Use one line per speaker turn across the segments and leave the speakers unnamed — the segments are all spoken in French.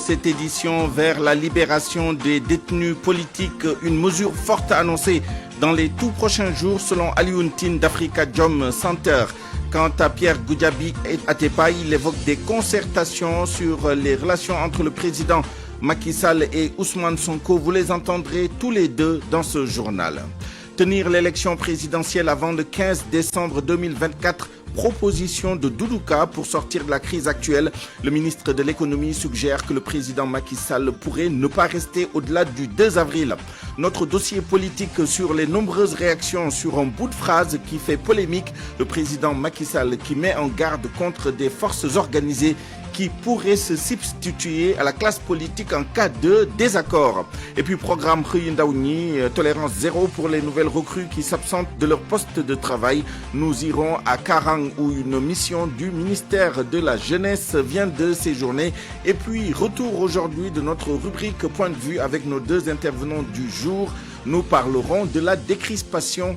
cette édition vers la libération des détenus politiques, une mesure forte annoncée dans les tout prochains jours selon Alioune Tine d'Africa Jom Center. Quant à Pierre Goudiaby Atepa, il évoque des concertations sur les relations entre le président Macky Sall et Ousmane Sonko. Vous les entendrez tous les deux dans ce journal. Tenir l'élection présidentielle avant le 15 décembre 2024, proposition de Doudouka pour sortir de la crise actuelle. Le ministre de l'économie suggère que le président Macky Sall pourrait ne pas rester au-delà du 2 avril. Notre dossier politique sur les nombreuses réactions sur un bout de phrase qui fait polémique. Le président Macky Sall qui met en garde contre des forces organisées qui pourraient se substituer à la classe politique en cas de désaccord. Et puis programme Khuyindaouni, tolérance zéro pour les nouvelles recrues qui s'absentent de leur poste de travail. Nous irons à Karang où une mission du ministère de la Jeunesse vient de séjourner. Et puis retour aujourd'hui de notre rubrique Point de vue avec nos deux intervenants du jour. Nous parlerons de la décrispation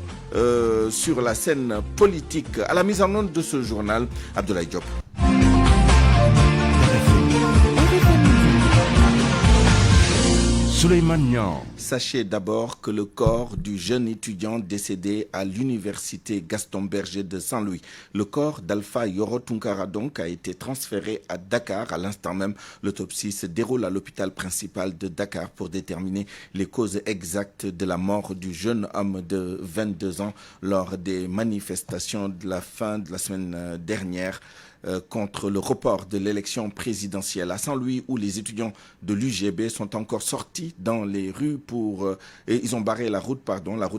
sur la scène politique. À la mise en onde de ce journal, Abdoulaye Diop. Sachez d'abord que le corps du jeune étudiant décédé à l'université Gaston Berger de Saint-Louis, le corps d'Alpha Yoro Tunkara donc a été transféré à Dakar. À l'instant même, l'autopsie se déroule à l'hôpital principal de Dakar pour déterminer les causes exactes de la mort du jeune homme de 22 ans lors des manifestations de la fin de la semaine dernière. Contre le report de l'élection présidentielle à Saint-Louis où les étudiants de l'UGB sont encore sortis dans les rues et ils ont barré la route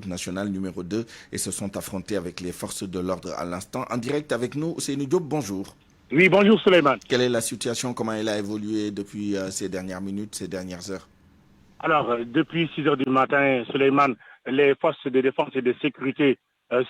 nationale numéro 2 et se sont affrontés avec les forces de l'ordre à l'instant. En direct avec nous, Ousseynou Diop, bonjour.
Oui, bonjour Souleymane.
Quelle est la situation, comment elle a évolué depuis ces dernières minutes, ces dernières heures?
Alors, depuis 6 heures du matin, Souleymane, les forces de défense et de sécurité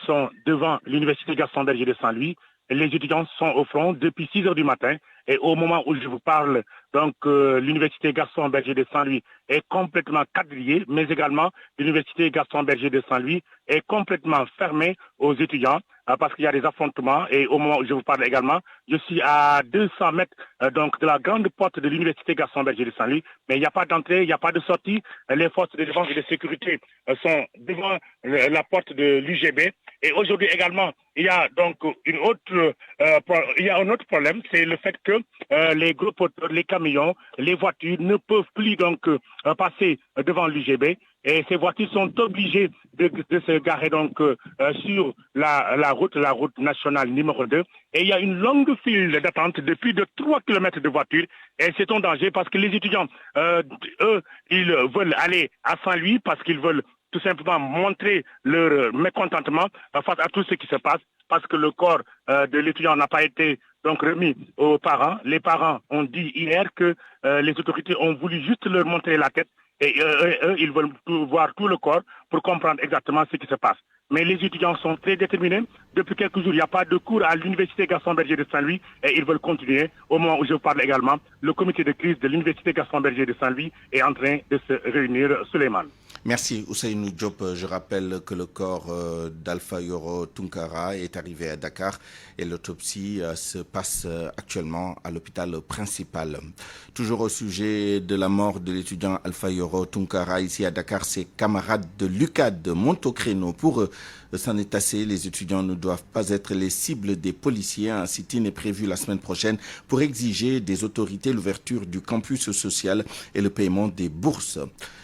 sont devant l'université Gaston Berger de Saint-Louis. Les étudiants sont au front depuis 6 heures du matin et au moment où je vous parle, donc l'université Gaston Berger de Saint-Louis est complètement quadrillée, mais également l'université Gaston Berger de Saint-Louis est complètement fermée aux étudiants parce qu'il y a des affrontements et au moment où je vous parle également, je suis à 200 mètres donc de la grande porte de l'université Gaston Berger de Saint-Louis, mais il n'y a pas d'entrée, il n'y a pas de sortie. Les forces de défense et de sécurité sont devant la porte de l'UGB et aujourd'hui également, il y a donc un autre problème, c'est le fait que les gros porteurs, les camions, les voitures ne peuvent plus donc passer devant l'UGB et ces voitures sont obligées de se garer donc sur la route nationale numéro 2 et il y a une longue file d'attente de plus de 3 km de voitures et c'est un danger parce que les étudiants, eux, ils veulent aller à Saint-Louis parce qu'ils veulent tout simplement montrer leur mécontentement face à tout ce qui se passe parce que le corps de l'étudiant n'a pas été donc remis aux parents. Les parents ont dit hier que les autorités ont voulu juste leur montrer la tête et eux, ils veulent voir tout le corps pour comprendre exactement ce qui se passe. Mais les étudiants sont très déterminés. Depuis quelques jours, il n'y a pas de cours à l'université Gaston Berger de Saint-Louis et ils veulent continuer. Au moment où je vous parle également, le comité de crise de l'université Gaston Berger de Saint-Louis est en train de se réunir, Souleymane.
Merci Ousseynou Diop. Je rappelle que le corps d'Alpha Yoro Tunkara est arrivé à Dakar et l'autopsie se passe actuellement à l'hôpital principal. Toujours au sujet de la mort de l'étudiant Alpha Yoro Tunkara ici à Dakar, ses camarades de l'UCAD montent au créneau. Pour eux, c'en est assez. Les étudiants ne doivent pas être les cibles des policiers. Un sit-in est prévu la semaine prochaine pour exiger des autorités l'ouverture du campus social et le paiement des bourses.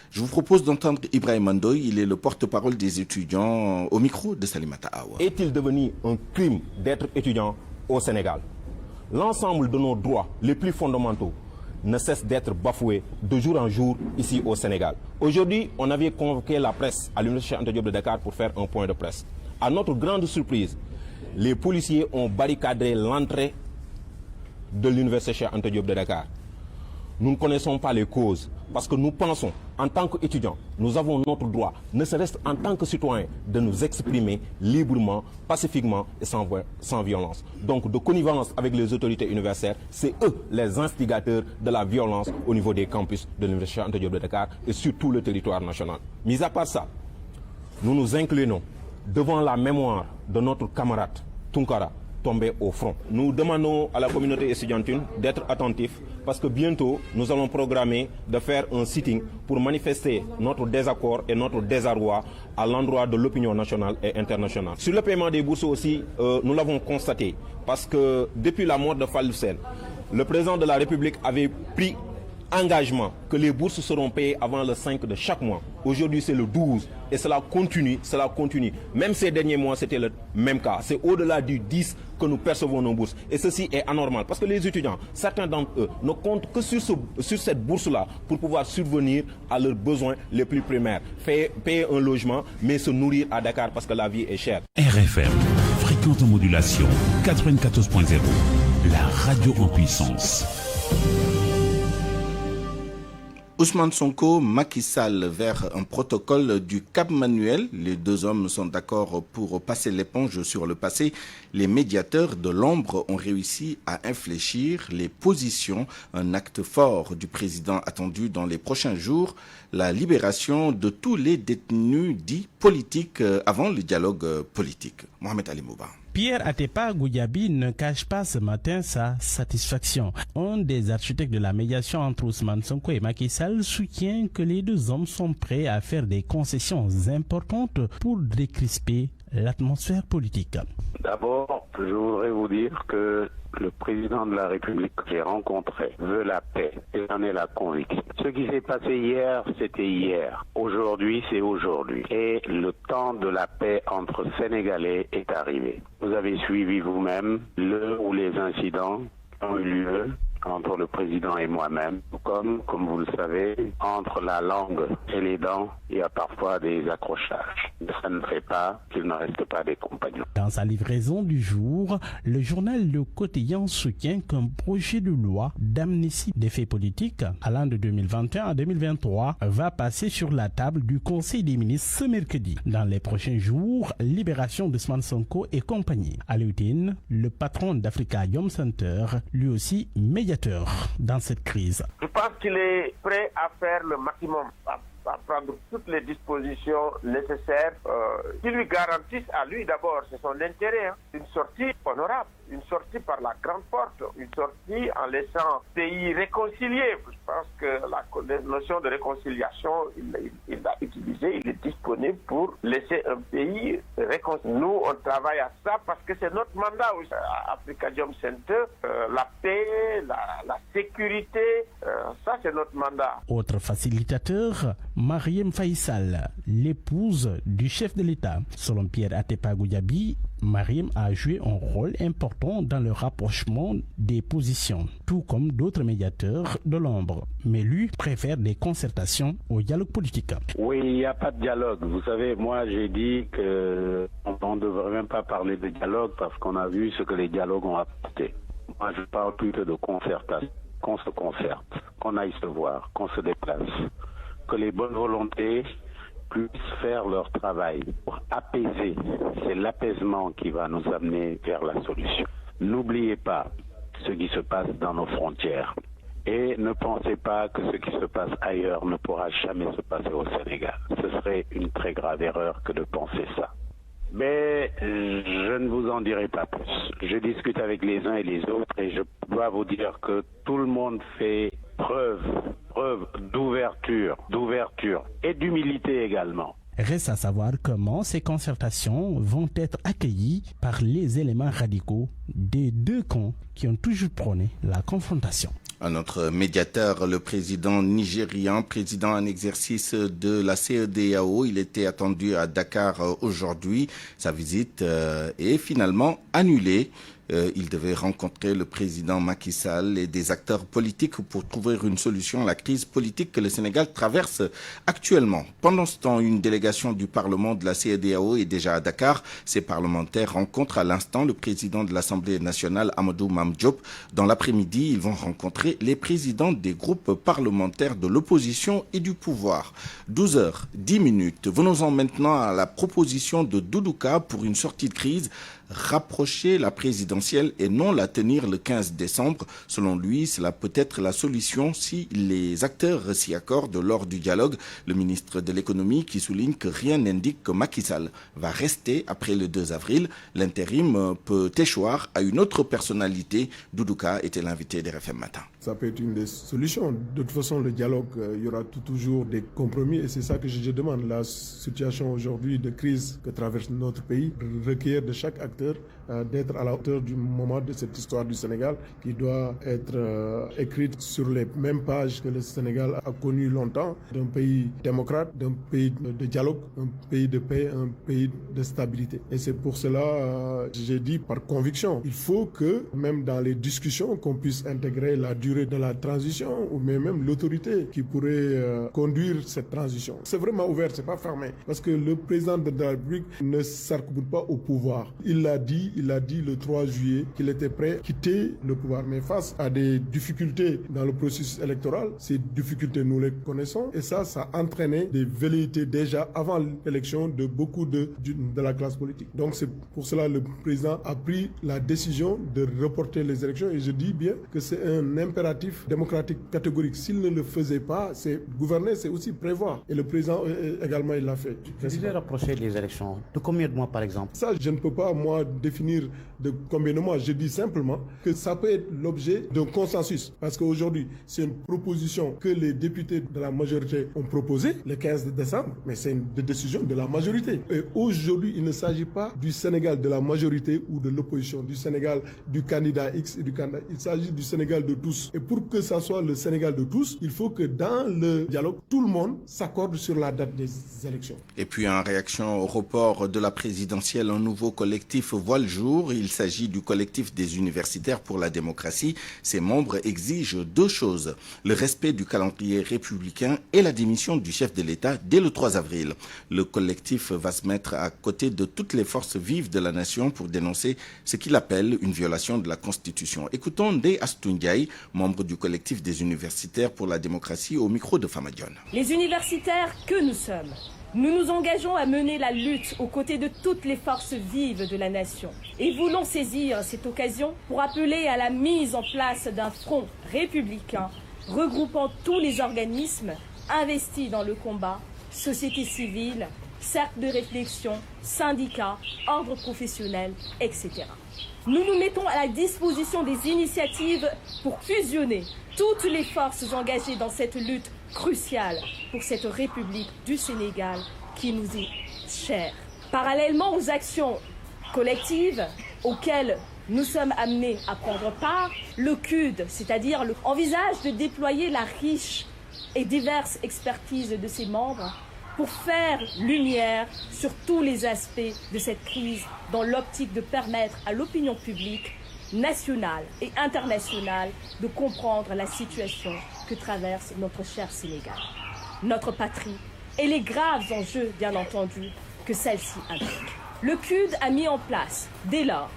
Je vous propose d'entendre Ibrahim Ndoye, il est le porte-parole des étudiants au micro de Salimata Awa.
Est-il devenu un crime d'être étudiant au Sénégal? L'ensemble de nos droits les plus fondamentaux ne cesse d'être bafoué de jour en jour ici au Sénégal. Aujourd'hui, on avait convoqué la presse à l'Université Cheikh Anta Diop de Dakar pour faire un point de presse. À notre grande surprise, les policiers ont barricadé l'entrée de l'Université Cheikh Anta Diop de Dakar. Nous ne connaissons pas les causes parce que nous pensons, en tant qu'étudiants, nous avons notre droit, ne serait-ce en tant que citoyens, de nous exprimer librement, pacifiquement et sans violence. Donc, de connivence avec les autorités universitaires, c'est eux les instigateurs de la violence au niveau des campus de l'Université Cheikh Anta Diop de Dakar et sur tout le territoire national. Mis à part ça, nous nous inclinons devant la mémoire de notre camarade Tunkara tomber au front. Nous demandons à la communauté estudiantine d'être attentif parce que bientôt, nous allons programmer de faire un sitting pour manifester notre désaccord et notre désarroi à l'endroit de l'opinion nationale et internationale. Sur le paiement des bourses aussi, nous l'avons constaté parce que depuis la mort de Fallou Sène, le président de la République avait pris engagement que les bourses seront payées avant le 5 de chaque mois. Aujourd'hui, c'est le 12 et cela continue. Même ces derniers mois, c'était le même cas. C'est au-delà du 10 que nous percevons nos bourses. Et ceci est anormal parce que les étudiants, certains d'entre eux, ne comptent que sur cette bourse-là pour pouvoir subvenir à leurs besoins les plus primaires. Payer un logement, mais se nourrir à Dakar parce que la vie est chère.
RFM, fréquente modulation 94.0, la radio en puissance.
Ousmane Sonko, Macky Sall vers un protocole du Cap Manuel. Les deux hommes sont d'accord pour passer l'éponge sur le passé. Les médiateurs de l'ombre ont réussi à infléchir les positions. Un acte fort du président attendu dans les prochains jours. La libération de tous les détenus dits politiques avant le dialogue politique. Mohamed Ali Mouba.
Pierre Atepa Goudiaby ne cache pas ce matin sa satisfaction. Un des architectes de la médiation entre Ousmane Sonko et Macky Sall soutient que les deux hommes sont prêts à faire des concessions importantes pour décrisper l'atmosphère politique.
D'abord, je voudrais vous dire que le président de la République que j'ai rencontré veut la paix et j'en ai la conviction. Ce qui s'est passé hier, c'était hier. Aujourd'hui, c'est aujourd'hui. Et le temps de la paix entre Sénégalais est arrivé. Vous avez suivi vous-même le ou les incidents qui ont eu lieu entre le président et moi-même, comme vous le savez, entre la langue et les dents, il y a parfois des accrochages. Ça ne fait pas qu'il ne reste pas des compagnons.
Dans sa livraison du jour, le journal Le Quotidien soutient qu'un projet de loi d'amnistie des faits politiques allant de 2021 à 2023 va passer sur la table du Conseil des ministres ce mercredi. Dans les prochains jours, libération d'Ousmane Sonko et compagnie. Aliou Tine, le patron d'Africa Jom Center, lui aussi médiateur dans cette crise.
Je pense qu'il est prêt à faire le maximum, à prendre toutes les dispositions nécessaires qui lui garantissent à lui d'abord, c'est son intérêt, une sortie honorable, une sortie par la grande porte, une sortie en laissant pays réconcilié. Je pense que la notion de réconciliation, il l'a utilisée, il est disponible pour laisser un pays réconcilié. Nous, on travaille à ça parce que c'est notre mandat à Africa Jom Center, la paix, la sécurité, ça c'est notre mandat.
Autre facilitateur, Marième Faye Sall, l'épouse du chef de l'État. Selon Pierre Atepa Goudiaby, Marième a joué un rôle important dans le rapprochement des positions, tout comme d'autres médiateurs de l'ombre. Mais lui préfère des concertations au dialogue politique.
Oui, il n'y a pas de dialogue. Vous savez, moi j'ai dit qu'on ne devrait même pas parler de dialogue parce qu'on a vu ce que les dialogues ont apporté. Moi je parle plutôt de concertation, qu'on se concerte, qu'on aille se voir, qu'on se déplace, que les bonnes volontés puissent faire leur travail pour apaiser. C'est l'apaisement qui va nous amener vers la solution. N'oubliez pas ce qui se passe dans nos frontières et ne pensez pas que ce qui se passe ailleurs ne pourra jamais se passer au Sénégal. Ce serait une très grave erreur que de penser ça. Mais je ne vous en dirai pas plus. Je discute avec les uns et les autres et je dois vous dire que tout le monde fait preuve d'ouverture et d'humilité également.
Reste à savoir comment ces concertations vont être accueillies par les éléments radicaux des deux camps qui ont toujours prôné la confrontation.
Un autre médiateur, le président nigérian, président en exercice de la CEDEAO, il était attendu à Dakar aujourd'hui. Sa visite est finalement annulée. Il devait rencontrer le président Macky Sall et des acteurs politiques pour trouver une solution à la crise politique que le Sénégal traverse actuellement. Pendant ce temps, une délégation du Parlement de la CEDEAO est déjà à Dakar. Ces parlementaires rencontrent à l'instant le président de l'Assemblée nationale, Amadou Mame Diop. Dans l'après-midi, ils vont rencontrer les présidents des groupes parlementaires de l'opposition et du pouvoir. 12h10. Venons-en maintenant à la proposition de Doudouka pour une sortie de crise. rapprocher la présidentielle et non la tenir le 15 décembre. Selon lui, cela peut être la solution si les acteurs s'y accordent lors du dialogue. Le ministre de l'économie qui souligne que rien n'indique que Macky Sall va rester après le 2 avril. L'intérim peut échoir à une autre personnalité. Doudouka était l'invité de RFM Matin.
Ça peut être une des solutions. De toute façon, le dialogue, il y aura toujours des compromis et c'est ça que je demande. La situation aujourd'hui de crise que traverse notre pays requiert de chaque acteur d'être à la hauteur du moment de cette histoire du Sénégal qui doit être écrite sur les mêmes pages que le Sénégal a connu longtemps, d'un pays démocrate, d'un pays de dialogue, un pays de paix, un pays de stabilité. Et c'est pour cela, j'ai dit par conviction, il faut que même dans les discussions qu'on puisse intégrer la durée de la transition ou même l'autorité qui pourrait conduire cette transition. C'est vraiment ouvert, c'est pas fermé. Parce que le président de la République ne s'arc-boute pas au pouvoir. Il a dit le 3 juillet qu'il était prêt à quitter le pouvoir. Mais face à des difficultés dans le processus électoral, ces difficultés nous les connaissons et ça a entraîné des velléités déjà avant l'élection de beaucoup de la classe politique. Donc c'est pour cela que le président a pris la décision de reporter les élections et je dis bien que c'est un impératif démocratique catégorique. S'il ne le faisait pas, c'est gouverner, c'est aussi prévoir. Et le président également, il l'a fait.
Vous devez rapprocher les élections. De combien de mois par exemple?
Ça, je ne peux pas, moi, définir de combien de mois. Je dis simplement que ça peut être l'objet d'un consensus. Parce qu'aujourd'hui, c'est une proposition que les députés de la majorité ont proposée le 15 décembre, mais c'est une décision de la majorité. Et aujourd'hui, il ne s'agit pas du Sénégal de la majorité ou de l'opposition, du Sénégal du candidat X et du candidat. Il s'agit du Sénégal de tous. Et pour que ça soit le Sénégal de tous, il faut que dans le dialogue, tout le monde s'accorde sur la date des élections.
Et puis en réaction au report de la présidentielle, un nouveau collectif voit le jour. Il s'agit du collectif des universitaires pour la démocratie. Ses membres exigent deux choses: le respect du calendrier républicain et la démission du chef de l'État dès le 3 avril. Le collectif va se mettre à côté de toutes les forces vives de la nation pour dénoncer ce qu'il appelle une violation de la Constitution. Écoutons Ndeye Astou Ndiaye, membre du collectif des universitaires pour la démocratie, au micro de Famadione.
Les universitaires que nous sommes, nous nous engageons à mener la lutte aux côtés de toutes les forces vives de la nation et voulons saisir cette occasion pour appeler à la mise en place d'un front républicain regroupant tous les organismes investis dans le combat, société civile, cercles de réflexion, syndicats, ordres professionnels, etc. Nous nous mettons à la disposition des initiatives pour fusionner toutes les forces engagées dans cette lutte cruciale pour cette République du Sénégal qui nous est chère. Parallèlement aux actions collectives auxquelles nous sommes amenés à prendre part, le CUD, c'est-à-dire envisage de déployer la riche et diverses expertises de ses membres pour faire lumière sur tous les aspects de cette crise dans l'optique de permettre à l'opinion publique nationale et internationale de comprendre la situation que traverse notre cher Sénégal, notre patrie et les graves enjeux, bien entendu, que celle-ci implique. Le CUD a mis en place, dès lors,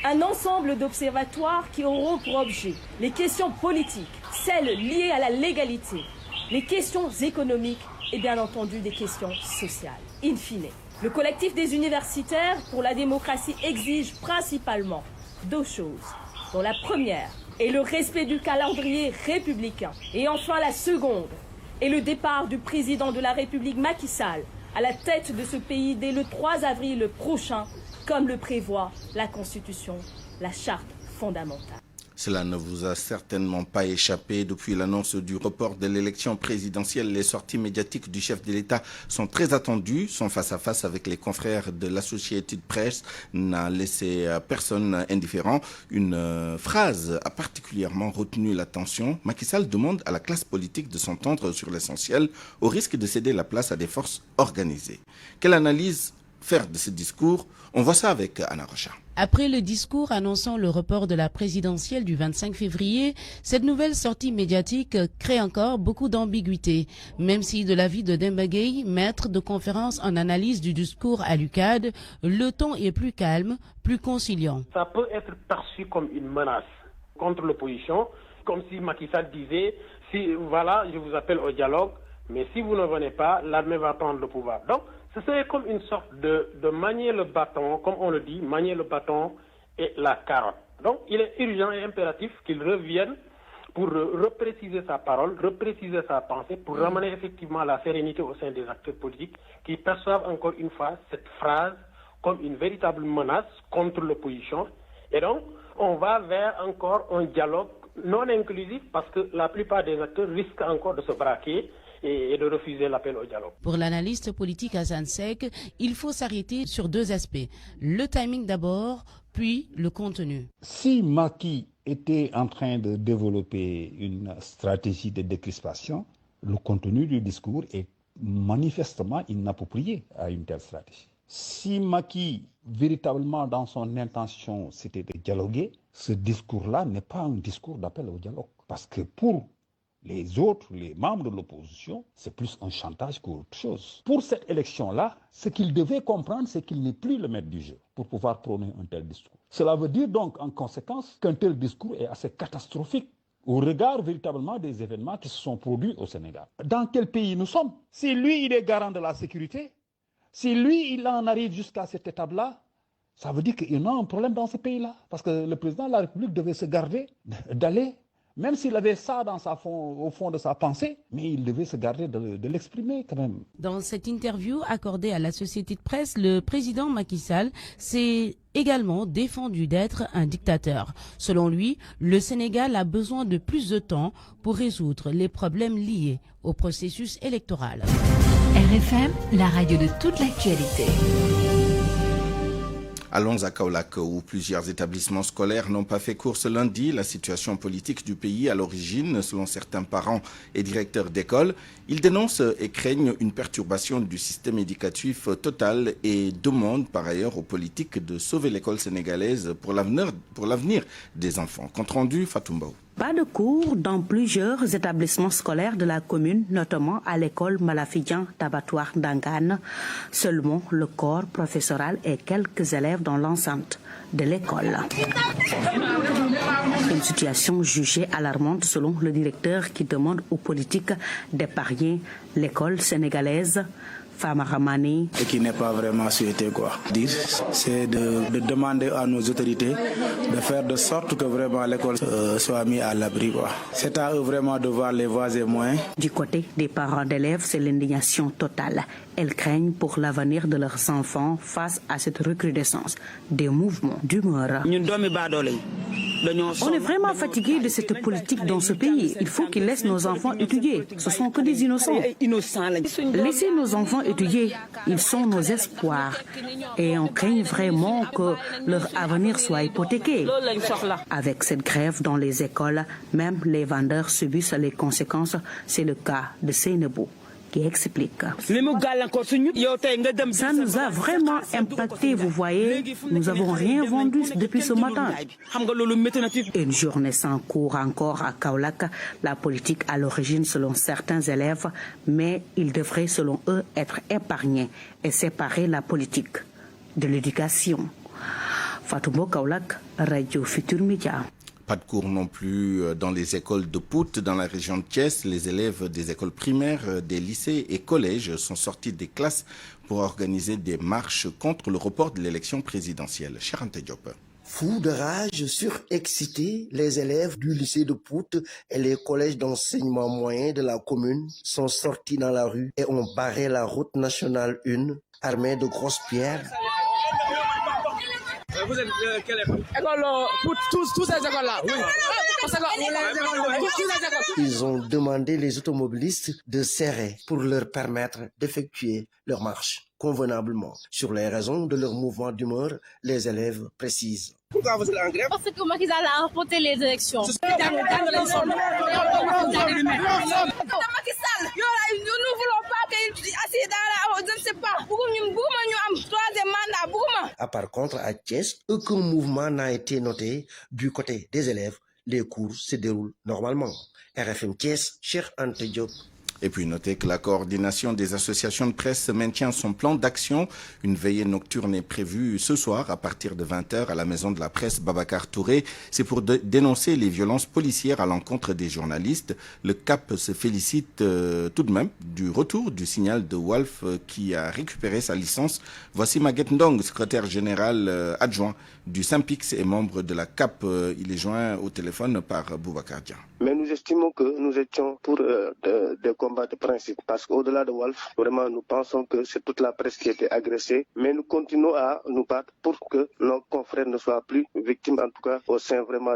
un ensemble d'observatoires qui auront pour objet les questions politiques, celles liées à la légalité, les questions économiques et bien entendu des questions sociales. In fine, le collectif des universitaires pour la démocratie exige principalement deux choses, dont la première est le respect du calendrier républicain et enfin la seconde est le départ du président de la République Macky Sall à la tête de ce pays dès le 3 avril prochain, comme le prévoit la Constitution, la Charte fondamentale.
Cela ne vous a certainement pas échappé. Depuis l'annonce du report de l'élection présidentielle, les sorties médiatiques du chef de l'État sont très attendues. Son face-à-face avec les confrères de l'Associated Press n'a laissé personne indifférent. Une phrase a particulièrement retenu l'attention. Macky Sall demande à la classe politique de s'entendre sur l'essentiel, au risque de céder la place à des forces organisées. Quelle analyse faire de ce discours? On voit ça avec Anna Rocha.
Après le discours annonçant le report de la présidentielle du 25 février, cette nouvelle sortie médiatique crée encore beaucoup d'ambiguïté, même si de l'avis de Demba Gueye, maître de conférence en analyse du discours à l'UCAD, le ton est plus calme, plus conciliant.
Ça peut être perçu comme une menace contre l'opposition, comme si Macky Sall disait, si voilà, je vous appelle au dialogue, mais si vous ne venez pas, l'armée va prendre le pouvoir. Donc, Ce serait comme une sorte de manier le bâton, comme on le dit, manier le bâton et la carotte. Donc, il est urgent et impératif qu'il revienne pour repréciser sa parole, repréciser sa pensée, pour ramener effectivement la sérénité au sein des acteurs politiques qui perçoivent encore une fois cette phrase comme une véritable menace contre l'opposition. Et donc, on va vers encore un dialogue non inclusif parce que la plupart des acteurs risquent encore de se braquer et de refuser l'appel au dialogue.
Pour l'analyste politique Hassan Sek, il faut s'arrêter sur deux aspects. Le timing d'abord, puis le contenu.
Si Macky était en train de développer une stratégie de décrispation, le contenu du discours est manifestement inapproprié à une telle stratégie. Si Macky, véritablement dans son intention, c'était de dialoguer, ce discours-là n'est pas un discours d'appel au dialogue. Parce que pour les autres, les membres de l'opposition, c'est plus un chantage qu'autre chose. Pour cette élection-là, ce qu'il devait comprendre, c'est qu'il n'est plus le maître du jeu pour pouvoir prôner un tel discours. Cela veut dire donc en conséquence qu'un tel discours est assez catastrophique au regard véritablement des événements qui se sont produits au Sénégal. Dans quel pays nous sommes? Si lui, il est garant de la sécurité, si lui, il en arrive jusqu'à cette étape-là, ça veut dire qu'il y a un problème dans ce pays-là. Parce que le président de la République devait se garder d'aller, même s'il avait ça au fond de sa pensée, mais il devait se garder de l'exprimer quand même.
Dans cette interview accordée à la société de presse, le président Macky Sall s'est également défendu d'être un dictateur. Selon lui, le Sénégal a besoin de plus de temps pour résoudre les problèmes liés au processus électoral.
RFM, la radio de toute l'actualité.
Allons à Kaolack, où plusieurs établissements scolaires n'ont pas fait cours ce lundi. La situation politique du pays à l'origine, selon certains parents et directeurs d'école. Ils dénoncent et craignent une perturbation du système éducatif total et demandent par ailleurs aux politiques de sauver l'école sénégalaise pour l'avenir des enfants. Compte rendu, Fatoumbaou.
Pas de cours dans plusieurs établissements scolaires de la commune, notamment à l'école Malafidjan d'Abattoir d'Angane. Seulement le corps professoral et quelques élèves dans l'enceinte de l'école. Une situation jugée alarmante selon le directeur qui demande aux politiques d'épargner l'école sénégalaise. Famaramani.
Et qui n'est pas vraiment souhaité c'est de demander à nos autorités de faire de sorte que vraiment l'école soit mise à l'abri. C'est à eux vraiment de voir les voies et moyens.
Du côté des parents d'élèves, c'est l'indignation totale. Elles craignent pour l'avenir de leurs enfants face à cette recrudescence des mouvements d'humeur. On est vraiment fatigué de cette politique dans ce pays. Il faut qu'ils laissent nos enfants étudier. Ce sont que des innocents. Laissez nos enfants étudier. Ils sont nos espoirs. Et on craint vraiment que leur avenir soit hypothéqué. Avec cette grève dans les écoles, même les vendeurs subissent les conséquences. C'est le cas de Seynabou, qui explique. Ça nous a vraiment impacté, vous voyez. Nous n'avons rien vendu depuis ce matin. Une journée sans cours encore à Kaolack. La politique à l'origine selon certains élèves, mais ils devraient selon eux être épargnés et séparer la politique de l'éducation. Fatoumbo Kaolack, Radio Futur Média.
Pas de cours non plus dans les écoles de Pout, dans la région de Thiès. Les élèves des écoles primaires, des lycées et collèges sont sortis des classes pour organiser des marches contre le report de l'élection présidentielle. Cherante Diop.
Fous de rage, surexcités, les élèves du lycée de Pout et les collèges d'enseignement moyen de la commune sont sortis dans la rue et ont barré la route nationale 1, armés de grosses pierres.
Vous êtes quelle école? École pour tous ces écoles-là. Oui.
Ils ont demandé les automobilistes de serrer pour leur permettre d'effectuer leur marche convenablement. Sur les raisons de leur mouvement d'humeur, les élèves précisent.
Pourquoi vous êtes en grève?
Parce que Macky Sall a remporté les élections. Nous ne voulons pas qu'il assis dans la... Je ne sais pas.
Par contre, à Thiès, aucun mouvement n'a été noté du côté des élèves. Les cours se déroulent normalement. RFM Thiès, Cheikh Anta Diop.
Et puis notez que la coordination des associations de presse maintient son plan d'action. Une veillée nocturne est prévue ce soir à partir de 20h à la maison de la presse Babacar Touré. C'est pour dénoncer les violences policières à l'encontre des journalistes. Le CAP se félicite tout de même du retour du signal de Walf qui a récupéré sa licence. Voici Maguette Ndong, secrétaire général adjoint du Synpics et membre de la CAP. Il est joint au téléphone par Boubacar Dia.
Mais nous estimons que nous étions pour des combats de principe. Parce qu'au-delà de Walf, vraiment, nous pensons que c'est toute la presse qui a été agressée. Mais nous continuons à nous battre pour que nos confrères ne soient plus victimes, en tout cas au sein vraiment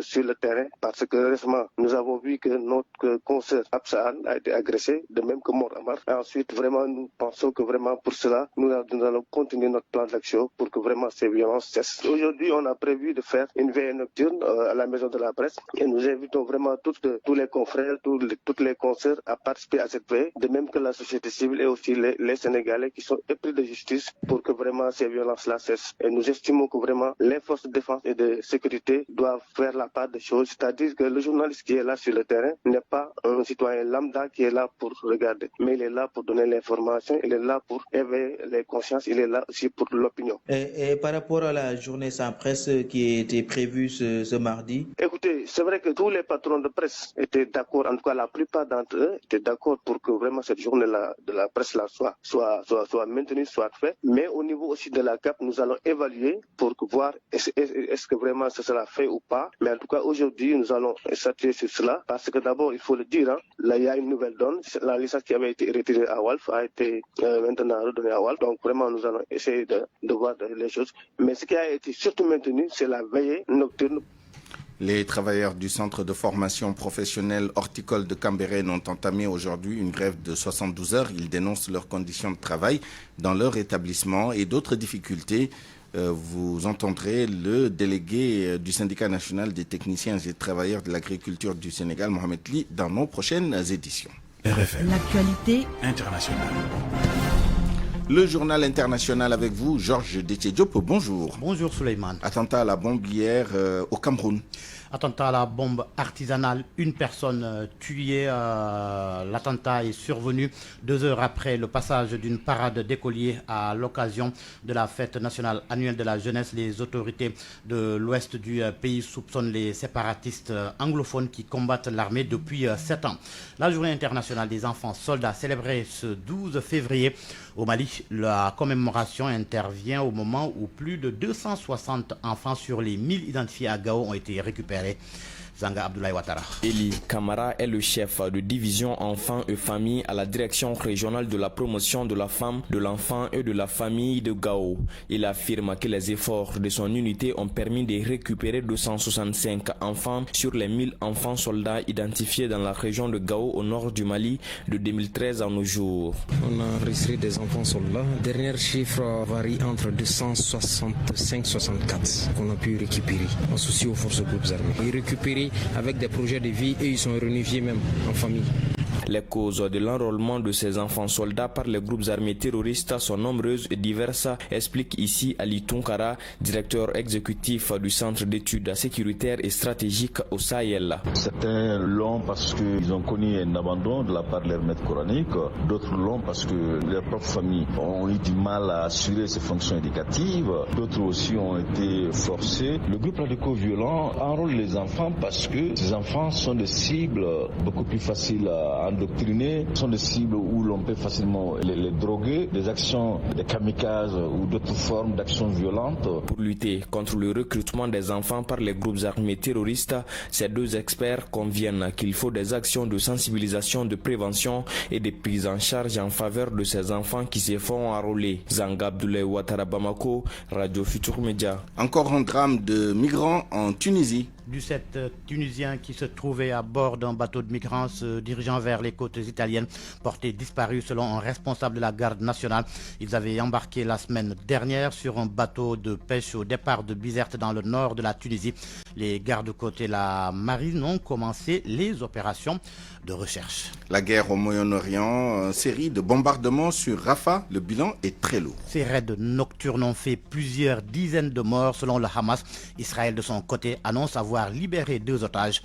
sur le terrain. Parce que récemment, nous avons vu que notre consoeur Absahan a été agressé, de même que Mor Amar. Et ensuite, vraiment, nous pensons que vraiment pour cela, nous allons continuer notre plan d'action pour que vraiment ces violences cessent. Aujourd'hui, on a prévu de faire une veillée nocturne à la maison de la presse et nous invitons vraiment tous les confrères, toutes les consoeurs à participer à cette veille, de même que la société civile et aussi les Sénégalais qui sont épris de justice pour que vraiment ces violences-là cessent. Et nous estimons que vraiment les forces de défense et de sécurité doivent faire la part des choses, c'est-à-dire que le journaliste qui est là sur le terrain n'est pas un citoyen lambda qui est là pour regarder, mais il est là pour donner l'information, il est là pour éveiller les consciences, il est là aussi pour l'opinion.
Et par rapport à la journée sans presse qui a été prévue ce mardi?
Écoutez, c'est vrai que tous les patrons de presse étaient d'accord, en tout cas la plupart d'entre eux étaient d'accord pour que vraiment cette journée-là de la presse-là soit maintenue, soit faite. Mais au niveau aussi de la CAP, nous allons évaluer pour voir est-ce que vraiment ce sera fait ou pas. Mais en tout cas, aujourd'hui, nous allons statuer sur cela parce que d'abord, il faut le dire, là, il y a une nouvelle donne. La licence qui avait été retirée à Walf a été maintenant redonnée à Walf. Donc vraiment, nous allons essayer de voir les choses. Mais ce qui a été surtout maintenu, c'est la veillée nocturne.
Les travailleurs du centre de formation professionnelle horticole de Cambérène ont entamé aujourd'hui une grève de 72 heures. Ils dénoncent leurs conditions de travail dans leur établissement et d'autres difficultés. Vous entendrez le délégué du syndicat national des techniciens et travailleurs de l'agriculture du Sénégal, Mohamed Li, dans nos prochaines éditions.
RFM.
L'actualité
internationale.
Le journal international avec vous, Georges Détié-Diop. Bonjour.
Bonjour Souleymane.
Attentat à la bombe hier au Cameroun.
Attentat à la bombe artisanale, une personne tuée. L'attentat est survenu 2 heures après le passage d'une parade d'écoliers à l'occasion de la fête nationale annuelle de la jeunesse. Les autorités de l'ouest du pays soupçonnent les séparatistes anglophones qui combattent l'armée depuis 7 ans. La journée internationale des enfants soldats célébrée ce 12 février au Mali. La commémoration intervient au moment où plus de 260 enfants sur les 1000 identifiés à Gao ont été récupérés. Zanga Abdoulaye Ouattara.
Eli Kamara est le chef de division enfants et familles à la direction régionale de la promotion de la femme, de l'enfant et de la famille de Gao. Il affirme que les efforts de son unité ont permis de récupérer 265 enfants sur les 1000 enfants soldats identifiés dans la région de Gao au nord du Mali de 2013 à nos jours.
On a enregistré des enfants soldats. Dernier chiffre varie entre 265-64 qu'on a pu récupérer associés aux forces de groupes armés. Ils récupérés avec des projets de vie et ils sont réunifiés même en famille.
Les causes de l'enrôlement de ces enfants soldats par les groupes armés terroristes sont nombreuses et diverses, explique ici Ali Tunkara, directeur exécutif du Centre d'études sécuritaires et stratégiques au Sahel.
Certains l'ont parce qu'ils ont connu un abandon de la part de leur maître coranique, d'autres l'ont parce que leurs propres familles ont eu du mal à assurer ces fonctions éducatives, d'autres aussi ont été forcés. Le groupe radico-violent enrôle les enfants parce que ces enfants sont des cibles beaucoup plus faciles à endoctrinés, sont des cibles où l'on peut facilement les droguer, des actions de kamikazes ou d'autres formes d'actions violentes.
Pour lutter contre le recrutement des enfants par les groupes armés terroristes, ces deux experts conviennent qu'il faut des actions de sensibilisation, de prévention et de prise en charge en faveur de ces enfants qui se font enrôler. Zanga Abdoulaye Ouattara, Bamako, Radio Futur Média.
Encore un drame de migrants en Tunisie.
17 Tunisiens qui se trouvaient à bord d'un bateau de migrants se dirigeant vers les côtes italiennes, portés disparus selon un responsable de la garde nationale. Ils avaient embarqué la semaine dernière sur un bateau de pêche au départ de Bizerte dans le nord de la Tunisie. Les gardes-côtes et la marine ont commencé les opérations de recherche.
La guerre au Moyen-Orient, série de bombardements sur Rafah, le bilan est très lourd.
Ces raids nocturnes ont fait plusieurs dizaines de morts selon le Hamas. Israël de son côté annonce avoir libéré 2 otages.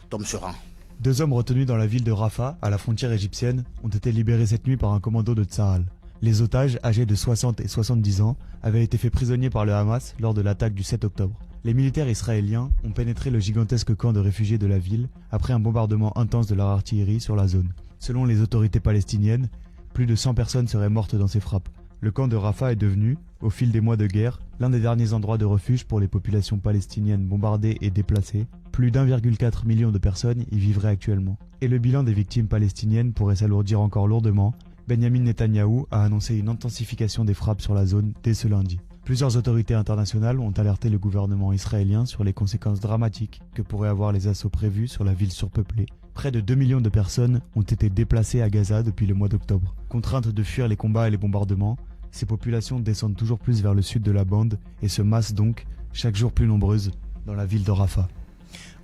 Tom Choran.
2 hommes retenus dans la ville de Rafah, à la frontière égyptienne, ont été libérés cette nuit par un commando de Tsahal. Les otages, âgés de 60 et 70 ans, avaient été faits prisonniers par le Hamas lors de l'attaque du 7 octobre. Les militaires israéliens ont pénétré le gigantesque camp de réfugiés de la ville après un bombardement intense de leur artillerie sur la zone. Selon les autorités palestiniennes, plus de 100 personnes seraient mortes dans ces frappes. Le camp de Rafah est devenu, au fil des mois de guerre, l'un des derniers endroits de refuge pour les populations palestiniennes bombardées et déplacées. Plus d'1,4 million de personnes y vivraient actuellement. Et le bilan des victimes palestiniennes pourrait s'alourdir encore lourdement. Benjamin Netanyahou a annoncé une intensification des frappes sur la zone dès ce lundi. Plusieurs autorités internationales ont alerté le gouvernement israélien sur les conséquences dramatiques que pourraient avoir les assauts prévus sur la ville surpeuplée. Près de 2 millions de personnes ont été déplacées à Gaza depuis le mois d'octobre. Contraintes de fuir les combats et les bombardements, ces populations descendent toujours plus vers le sud de la bande et se massent donc, chaque jour plus nombreuses, dans la ville de Rafah.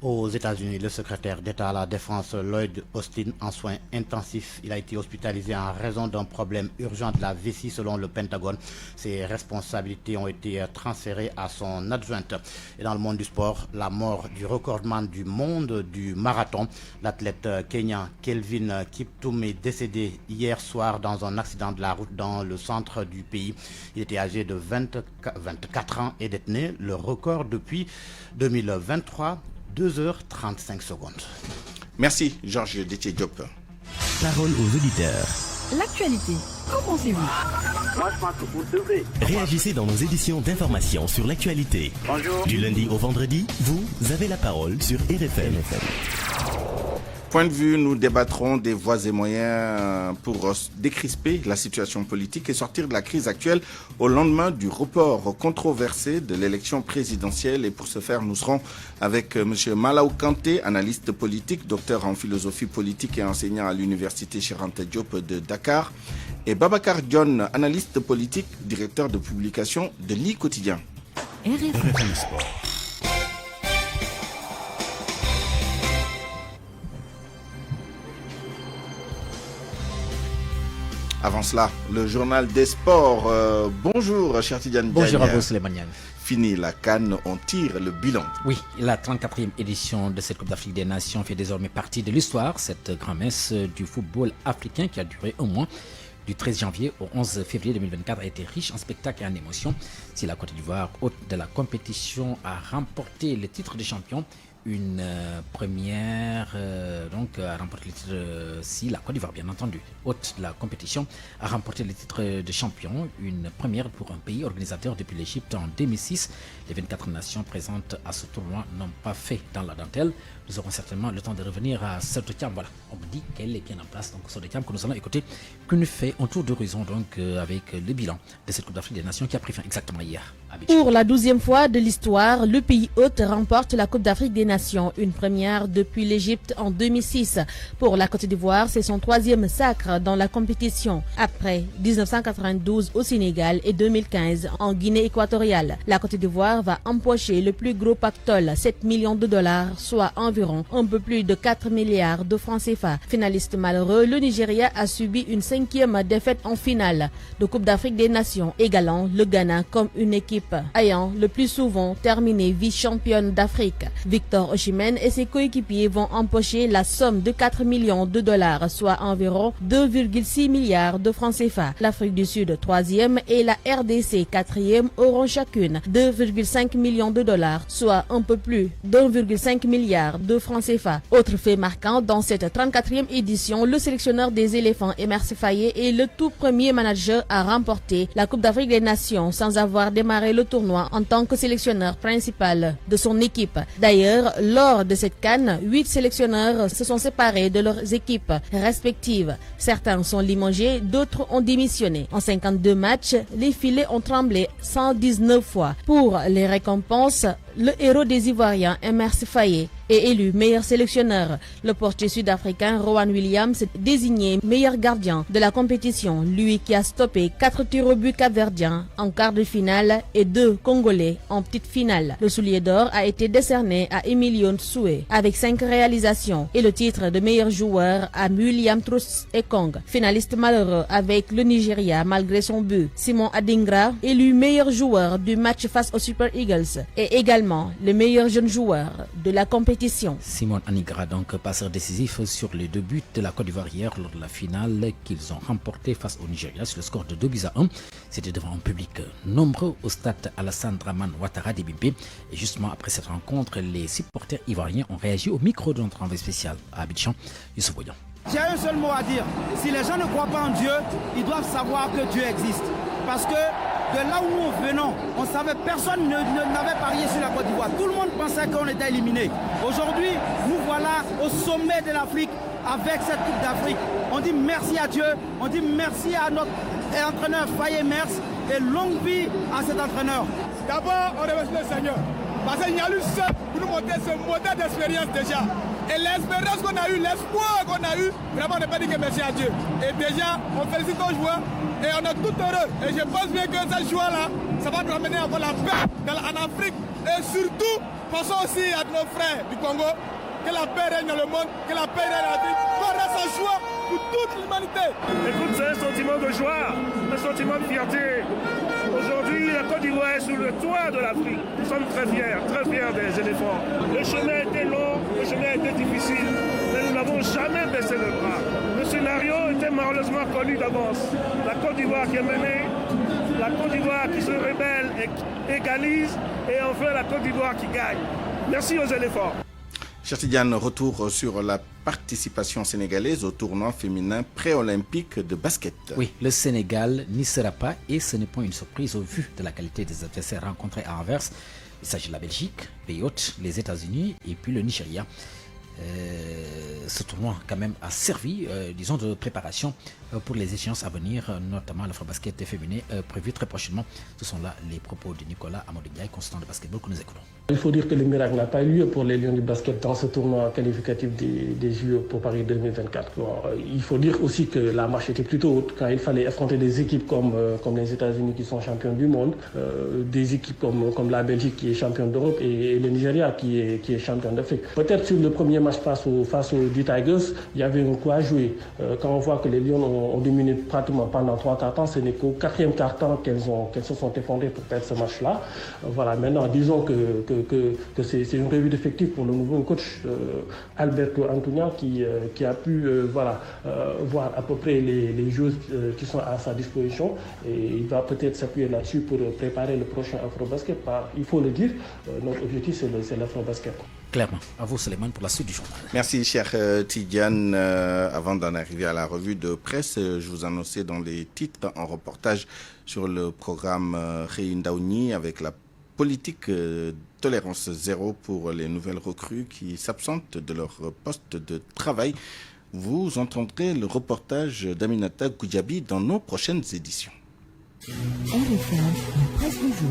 Aux États-Unis, le secrétaire d'État à la Défense Lloyd Austin en soins intensifs. Il a été hospitalisé en raison d'un problème urgent de la vessie selon le Pentagone. Ses responsabilités ont été transférées à son adjointe. Et dans le monde du sport, la mort du recordman du monde du marathon, l'athlète kenyan Kelvin Kiptum est décédé hier soir dans un accident de la route dans le centre du pays. Il était âgé de 24 ans et détenait le record depuis 2023. 2h35 secondes.
Merci Georges Détié Diop.
Parole aux auditeurs.
L'actualité, qu'en pensez-vous?
Moi je pense que vous devez.
Réagissez dans nos éditions d'information sur l'actualité.
Bonjour.
Du lundi au vendredi, vous avez la parole sur RFM.
Point de vue, nous débattrons des voies et moyens pour décrisper la situation politique et sortir de la crise actuelle au lendemain du report controversé de l'élection présidentielle. Et pour ce faire, nous serons avec M. Malaw Kanté, analyste politique, docteur en philosophie politique et enseignant à l'université Cheikh Anta Diop de Dakar, et Babacar Dione, analyste politique, directeur de publication de l'I Quotidien.
RFM Sport.
Avant cela, le journal des sports. Bonjour, cher Tidiane.
Bonjour à vous, Slémanian.
Fini la CAN, on tire le bilan.
Oui, la 34e édition de cette Coupe d'Afrique des Nations fait désormais partie de l'histoire. Cette grand-messe du football africain qui a duré un mois, du 13 janvier au 11 février 2024, a été riche en spectacles et en émotions. Si la Côte d'Ivoire, hôte de la compétition, a remporté le titre de champion, une première a remporté le titre, si la Côte d'Ivoire bien entendu, hôte de la compétition, a remporté le titre de champion, une première pour un pays organisateur depuis l'Égypte en 2006. Les 24 nations présentes à ce tournoi n'ont pas fait dans la dentelle. Nous aurons certainement le temps de revenir à Sodetiam. Voilà, on me dit qu'elle est bien en place, donc Sodetiam que nous allons écouter, qui nous fait un tour d'horizon avec le bilan de cette Coupe d'Afrique des Nations qui a pris fin exactement hier.
Pour la 12e fois de l'histoire, le pays hôte remporte la Coupe d'Afrique des Nations, une première depuis l'Égypte en 2006. Pour la Côte d'Ivoire, c'est son 3e sacre dans la compétition, après 1992 au Sénégal et 2015 en Guinée équatoriale. La Côte d'Ivoire va empocher le plus gros pactole, 7 millions de dollars, soit environ un peu plus de 4 milliards de francs CFA. Finaliste malheureux, le Nigeria a subi une 5e défaite en finale de Coupe d'Afrique des Nations, égalant le Ghana comme une équipe ayant le plus souvent terminé vice-championne d'Afrique. Victor Osimhen et ses coéquipiers vont empocher la somme de 4 millions de dollars, soit environ 2,6 milliards de francs CFA. L'Afrique du Sud, 3e, et la RDC, 4e, auront chacune 2,5 millions de dollars, soit un peu plus d'1,5 milliard de francs CFA. Autre fait marquant dans cette 34e édition, le sélectionneur des éléphants, Emerse Faé, est le tout premier manager à remporter la Coupe d'Afrique des Nations sans avoir démarré le tournoi en tant que sélectionneur principal de son équipe. D'ailleurs, lors de cette CAN, 8 sélectionneurs se sont séparés de leurs équipes respectives. Certains sont limogés, d'autres ont démissionné. En 52 matchs, les filets ont tremblé 119 fois. Pour les récompenses, le héros des Ivoiriens, Emerse Faé, est élu meilleur sélectionneur. Le portier sud-africain Rowan Williams est désigné meilleur gardien de la compétition, lui qui a stoppé 4 tirs au but capverdiens en quart de finale et 2 Congolais en petite finale. Le soulier d'or a été décerné à Emilio Nsoué avec 5 réalisations et le titre de meilleur joueur à William Troost Ekong, finaliste malheureux avec le Nigeria malgré son but. Simon Adingra, élu meilleur joueur du match face aux Super Eagles, est également le meilleur jeune joueur de la compétition. compétition.
Simone Anigra, donc passeur décisif sur les 2 buts de la Côte d'Ivoire hier lors de la finale qu'ils ont remporté face au Nigeria sur le score de 2-1. C'était devant un public nombreux au stade Alassane Dramane Ouattara d'Ibimpe. Et justement après cette rencontre, les supporters ivoiriens ont réagi au micro de notre envoyé spécial à Abidjan, Youssou Boyan.
J'ai un seul mot à dire. Si les gens ne croient pas en Dieu, ils doivent savoir que Dieu existe. Parce que de là où nous venons, on savait, personne n'avait parié sur la Côte d'Ivoire. Tout le monde pensait qu'on était éliminé. Aujourd'hui, nous voilà au sommet de l'Afrique avec cette Coupe d'Afrique. On dit merci à Dieu, on dit merci à notre entraîneur Faye Mers et longue vie à cet entraîneur.
D'abord, on remercie le Seigneur. Parce qu'il y a eu seul pour nous montrer ce modèle d'expérience déjà. Et l'espérance qu'on a eue, l'espoir qu'on a eu, vraiment on ne peut pas dire que merci à Dieu. Et déjà, on félicite nos joueurs et on est tout heureux. Et je pense bien que cette joie-là, ça va nous amener à avoir la paix en Afrique. Et surtout, pensons aussi à nos frères du Congo, que la paix règne dans le monde, que la paix règne en Afrique, qu'on reste en joie pour toute l'humanité.
Écoute, c'est un sentiment de joie, un sentiment de fierté. Aujourd'hui, la Côte d'Ivoire est sous le toit de l'Afrique. Nous sommes très fiers des éléphants. Le chemin a été long, le chemin a été difficile, mais nous n'avons jamais baissé le bras. Le scénario était malheureusement connu d'avance. La Côte d'Ivoire qui est menée, la Côte d'Ivoire qui se rebelle et qui égalise, et enfin la Côte d'Ivoire qui gagne. Merci aux éléphants.
Cher Tidiane, retour sur la participation sénégalaise au tournoi féminin pré-olympique de basket.
Oui, le Sénégal n'y sera pas et ce n'est pas une surprise au vu de la qualité des adversaires rencontrés à Anvers. Il s'agit de la Belgique, pays hôte, les États-Unis et puis le Nigeria. Ce tournoi quand même a servi, disons, de préparation pour les échéances à venir, notamment l'Afrobasket féminin prévu très prochainement. Ce sont là les propos de Nicolas Amadou-Ndiaye, consultant de basketball que nous écoutons.
Il faut dire que le miracle n'a pas eu lieu pour les Lions du basket dans ce tournoi qualificatif des JO pour Paris 2024. Il faut dire aussi que la marche était plutôt haute quand il fallait affronter des équipes comme les États-Unis qui sont champions du monde, des équipes comme la Belgique qui est championne d'Europe et le Nigeria qui est champion d'Afrique. Peut-être sur le premier match face aux D-Tigers, il y avait un coup à jouer. Quand on voit que les Lions ont dominé pratiquement pendant 3 quarts temps, ce n'est qu'au 4e quart temps qu'elles se sont effondrées pour perdre ce match-là. Voilà, maintenant, disons que c'est une revue d'effectifs pour le nouveau coach Alberto Antuña qui a pu voir à peu près les joueurs qui sont à sa disposition et il va peut-être s'appuyer là-dessus pour préparer le prochain Afrobasket. Il faut le dire, notre objectif c'est l'Afrobasket.
Clairement. À vous, Suleiman, pour la suite du journal.
Merci, cher Tidiane. Avant d'en arriver à la revue de presse, je vous annonçais dans les titres un reportage sur le programme Réindaouni avec la politique tolérance zéro pour les nouvelles recrues qui s'absentent de leur poste de travail. Vous entendrez le reportage d'Aminata Goudiaby dans nos prochaines éditions.
RFM, presse du jour.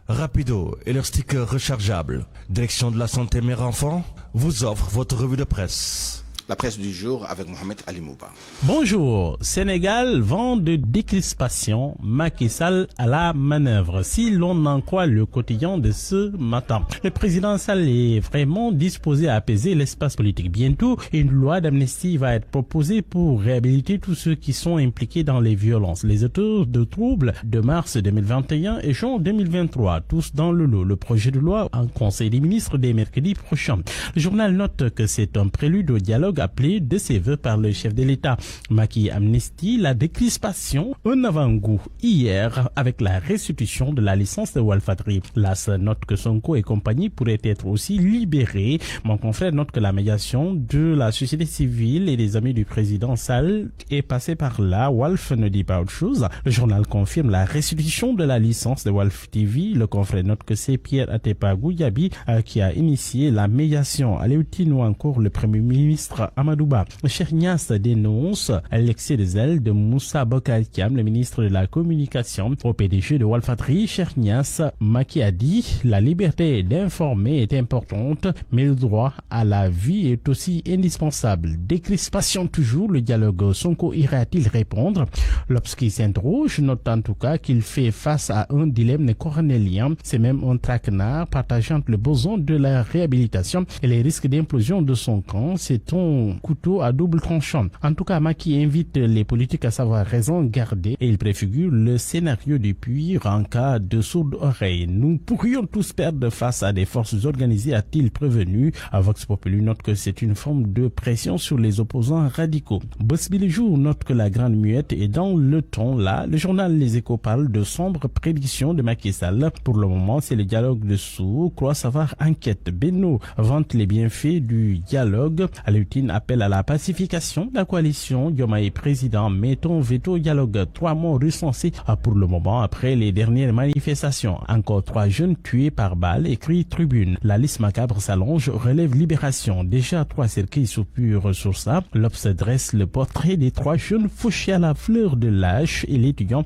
Rapido et leur sticker rechargeable. Direction de la santé mère-enfant vous offre votre revue de presse.
La presse du jour avec Mohamed Ali Mouba.
Bonjour. Sénégal, vent de décrispation, Macky Sall à la manœuvre. Si l'on en croit le quotidien de ce matin, le président Sall est vraiment disposé à apaiser l'espace politique. Bientôt, une loi d'amnistie va être proposée pour réhabiliter tous ceux qui sont impliqués dans les violences. Les auteurs de troubles de mars 2021 et juin 2023, tous dans le lot. Le projet de loi en Conseil des ministres dès mercredi prochain. Le journal note que c'est un prélude au dialogue appelé de ses voeux par le chef de l'État. Macky amnistie la décrispation, un avant-goût hier avec la restitution de la licence de Walfadjri. L'AS note que Sonko et compagnie pourraient être aussi libérés. Mon confrère note que la médiation de la société civile et des amis du président Sall est passée par là. Walf ne dit pas autre chose. Le journal confirme la restitution de la licence de Walf TV. Le confrère note que c'est Pierre Atepa Goudiaby qui a initié la médiation. À Léotine ou encore le premier ministre Amadouba. Chernias dénonce l'excès de zèle de Moussa Bocar-Thiam, le ministre de la Communication. Au PDG de Walfadjri, Chernias, Macky a dit la liberté d'informer est importante, mais le droit à la vie est aussi indispensable. Décrispation toujours, le dialogue Sonko ira-t-il répondre? L'Obs qui s'interroge note en tout cas qu'il fait face à un dilemme cornélien. C'est même un traquenard partageant le besoin de la réhabilitation et les risques d'implosion de son camp. C'est un un couteau à double tranchant. En tout cas, Macky invite les politiques à savoir raison garder et il préfigure le scénario du pire en cas de sourde oreille. Nous pourrions tous perdre face à des forces organisées, a-t-il prévenu. Vox Populi note que c'est une forme de pression sur les opposants radicaux. Bosby Jour note que la grande muette est dans le ton. Là, le journal Les Échos parle de sombres prédictions de Macky Sall. Pour le moment, c'est le dialogue de sourds. Croix Savard inquiète. Benno vante les bienfaits du dialogue. Alioune appelle à la pacification. La coalition Diomaye président mettons veto au dialogue. 3 morts recensés pour le moment après les dernières manifestations. Encore 3 jeunes tués par balle, écrit Tribune. La liste macabre s'allonge, relève Libération. Déjà 3 cercueils soupurent sur ça. L'Obs dresse le portrait des 3 jeunes fauchés à la fleur de l'âge et l'étudiant